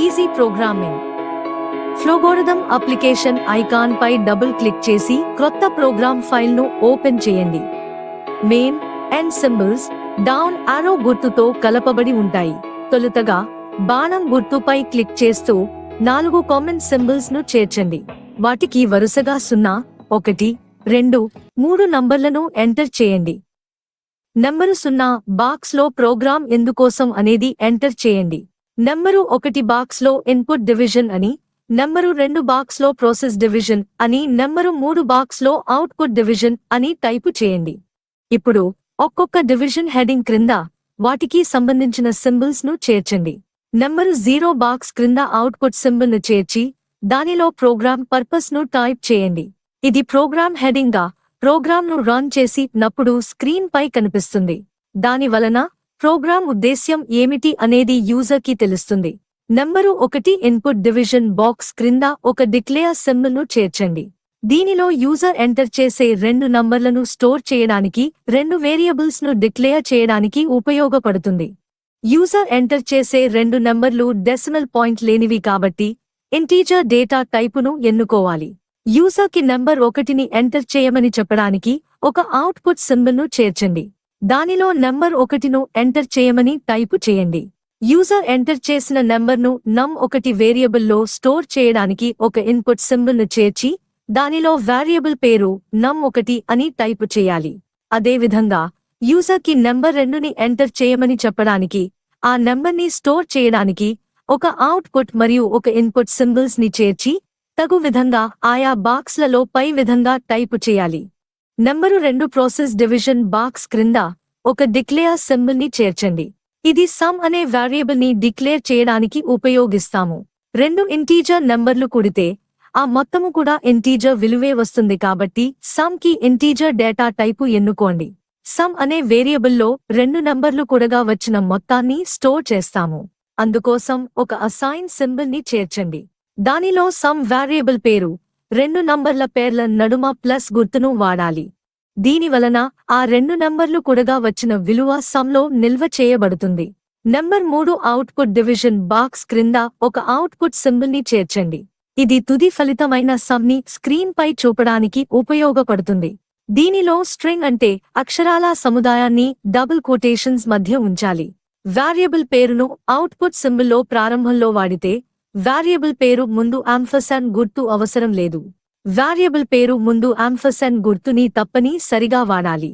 Easy programming. Flowgorithm application icon పై double click చేసి క్రొత్త ప్రోగ్రామ్ ఫైల్ను ఓపెన్ చేయండి. మెయిన్ అండ్ సింబల్స్ డౌన్ ఆరో గుర్తుతో కలపబడి ఉంటాయి. తొలుతగా బాణం గుర్తుపై క్లిక్ చేస్తూ 4 కామన్ సింబల్స్ ను చేర్చండి. వాటికి వరుసగా 0, 1, 2, 3 నంబర్లను ఎంటర్ చేయండి. నంబరు 0 బాక్స్ లో ప్రోగ్రామ్ ఎందుకోసం అనేది ఎంటర్ చేయండి. నంబరు 1 బాక్స్ లో ఇన్పుట్ డివిజన్ అని, నంబరు 2 బాక్స్ లో ప్రాసెస్ డివిజన్ అని, నంబరు 3 బాక్స్ లో అవుట్పుట్ డివిజన్ అని టైపు చేయండి. ఇప్పుడు ఒక్కొక్క డివిజన్ హెడింగ్ క్రింద వాటికి సంబంధించిన సింబల్స్ ను చేర్చండి. నంబరు 0 బాక్స్ క్రింద అవుట్పుట్ సింబల్ ను చేర్చి దానిలో ప్రోగ్రామ్ పర్పస్ ను టైప్ చేయండి. ఇది ప్రోగ్రామ్ హెడింగ్ గా ప్రోగ్రామ్ ను రన్ చేసినప్పుడు స్క్రీన్ పై కనిపిస్తుంది. దాని వలన ప్రోగ్రామ్ ఉద్దేశ్యం ఏమిటి అనేది యూజర్ కి తెలుస్తుంది. నంబరు 1 ఇన్పుట్ డివిజన్ బాక్స్ క్రింద ఒక డిక్లేర్ సింబల్ ను చేర్చండి. దీనిలో యూజర్ ఎంటర్ చేసే 2 నంబర్లను స్టోర్ చేయడానికి 2 వేరియబుల్స్ ను డిక్లేర్ చేయడానికి ఉపయోగపడుతుంది. యూజర్ ఎంటర్ చేసే 2 నంబర్లు డెసిమల్ పాయింట్ లేనివి కాబట్టి ఇంటీజర్ డేటా టైపును ఎన్నుకోవాలి. యూజర్ కి నంబర్ 1ని ఎంటర్ చేయమని చెప్పడానికి ఒక అవుట్పుట్ సింబల్ ను చేర్చండి. దానిలో నంబర్ 1ను ఎంటర్ చేయమని టైపు చేయండి. యూజర్ ఎంటర్ చేసిన నంబర్ను num1 వేరియబుల్లో స్టోర్ చేయడానికి ఒక ఇన్పుట్ సింబల్ ను చేర్చి దానిలో వేరియబుల్ పేరు num1 అని టైపు చేయాలి. అదేవిధంగా యూజర్ కి నంబర్ 2ని ఎంటర్ చేయమని చెప్పడానికి ఆ నంబర్ని స్టోర్ చేయడానికి ఒక అవుట్పుట్ మరియు ఒక ఇన్పుట్ సింబల్స్ ని చేర్చి తగు విధంగా ఆయా బాక్స్లలో పై విధంగా టైపు చేయాలి. నంబరు 2 ప్రాసెస్ డివిజన్ బాక్స్ క్రింద ఒక డిక్లేర్ సింబల్ ని చేర్చండి. ఇది సమ్ అనే వేరియబుల్ ని డిక్లేర్ చేయడానికి ఉపయోగిస్తాము. 2 ఇంటీజర్ నంబర్లు కూడితే ఆ మొత్తము కూడా ఇంటీజర్ విలువే వస్తుంది కాబట్టి సమ్ కి ఇంటీజర్ డేటా టైపు ఎన్నుకోండి. సమ్ అనే వేరియబుల్లో 2 నంబర్లు కూడగా వచ్చిన మొత్తాన్ని స్టోర్ చేస్తాము. అందుకోసం ఒక అసైన్ సింబల్ ని చేర్చండి. దానిలో సమ్ వేరియబుల్ పేరు 2 నంబర్ల పేర్ల నడుమ ప్లస్ గుర్తును వాడాలి. దీనివలన ఆ 2 నంబర్లు కూడగా వచ్చిన విలువ సమ్ లో నిల్వ చేయబడుతుంది. నంబర్ 3 అవుట్పుట్ డివిజన్ బాక్స్ క్రింద ఒక అవుట్పుట్ సింబల్ ని చేర్చండి. ఇది తుది ఫలితమైన సమ్ ని స్క్రీన్ పై చూపడానికి ఉపయోగపడుతుంది. దీనిలో స్ట్రింగ్ అంటే అక్షరాల సముదాయాన్ని డబుల్ కోటేషన్స్ మధ్య ఉంచాలి. వేరియబుల్ పేరును అవుట్పుట్ సింబల్లో ప్రారంభంలో వాడితే వేరియబుల్ పేరు ముందు యాంఫర్సాండ్ గుర్తు అవసరం లేదు. వేరియబుల్ పేరు ముందు యాంఫర్సాండ్ గుర్తుని తప్పని సరిగా వాడాలి.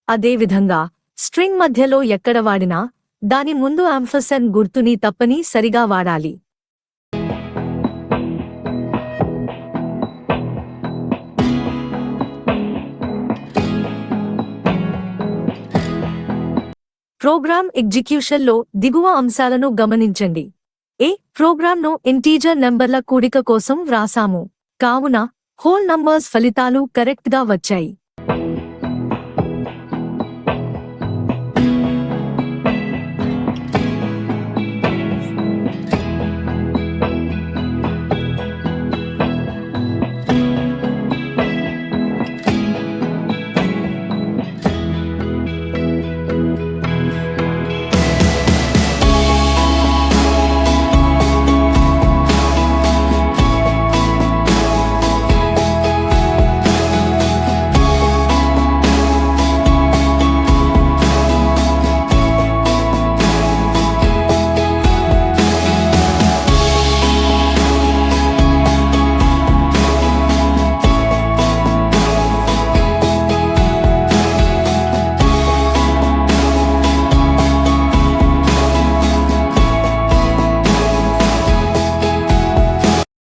అదేవిధంగా స్ట్రింగ్ మధ్యలో ఎక్కడ వాడినా దాని ముందు యాంఫర్సాండ్ గుర్తుని తప్పని సరిగా వాడాలి. ప్రోగ్రామ్ ఎగ్జిక్యూషన్లో దిగువ అంశాలను గమనించండి. ప్రోగ్రామ్ను ఇంటీజర్ నంబర్ల కూడిక కోసం వ్రాసాము. కావున హోల్ నంబర్స్ ఫలితాలు కరెక్ట్ గా వచ్చాయి.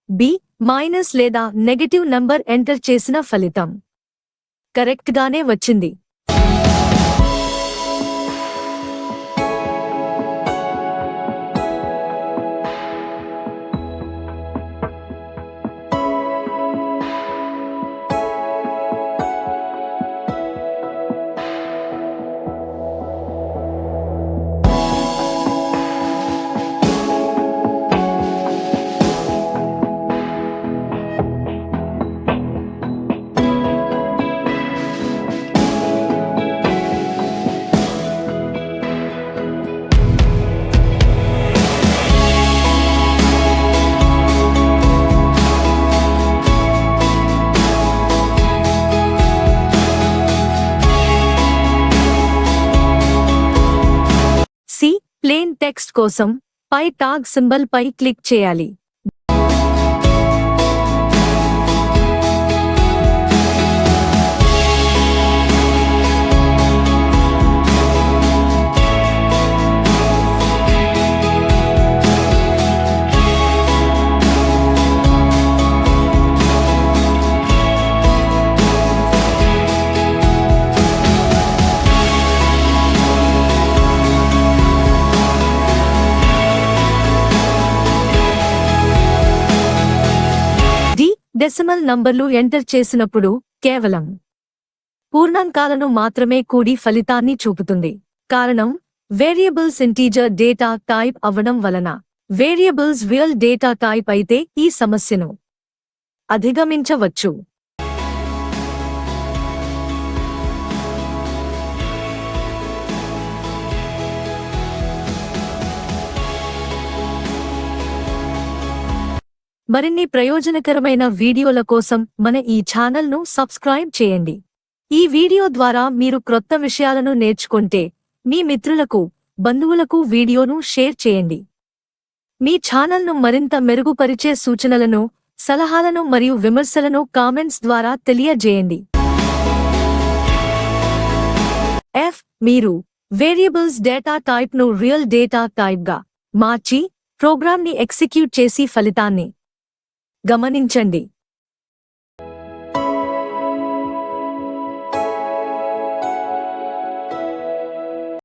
బి మైనస్ లేదా నెగటివ్ నంబర్ ఎంటర్ చేసిన ఫలితం కరెక్ట్ గానే వచ్చింది. టెక్స్ట్ కోసం పై టాగ్ సింబల్ పై క్లిక్ చేయాలి. డెసిమల్ నంబర్లు ఎంటర్ చేసినప్పుడు కేవలం పూర్ణాంకాలను మాత్రమే కూడి ఫలితాన్ని చూపుతుంది. కారణం, వేరియబుల్స్ ఇంటీజర్ డేటా టైప్ అవ్వడం వలన. వేరియబుల్స్ రియల్ డేటా టైప్ అయితే ఈ సమస్యను అధిగమించవచ్చు. మరిన్ని ప్రయోజనకరమైన వీడియోల కోసం మన ఈ ఛానల్ను సబ్స్క్రైబ్ చేయండి. ఈ వీడియో ద్వారా మీరు క్రొత్త విషయాలను నేర్చుకుంటే మీ మిత్రులకు, బంధువులకు వీడియోను షేర్ చేయండి. మీ ఛానల్ను మరింత మెరుగుపరిచే సూచనలను, సలహాలను మరియు విమర్శలను కామెంట్స్ ద్వారా తెలియజేయండి. మీరు వేరియబుల్స్ డేటా టైప్ను రియల్ డేటా టైప్గా మార్చి ప్రోగ్రామ్ని ఎగ్జిక్యూట్ చేసి ఫలితాన్ని గమనించండి.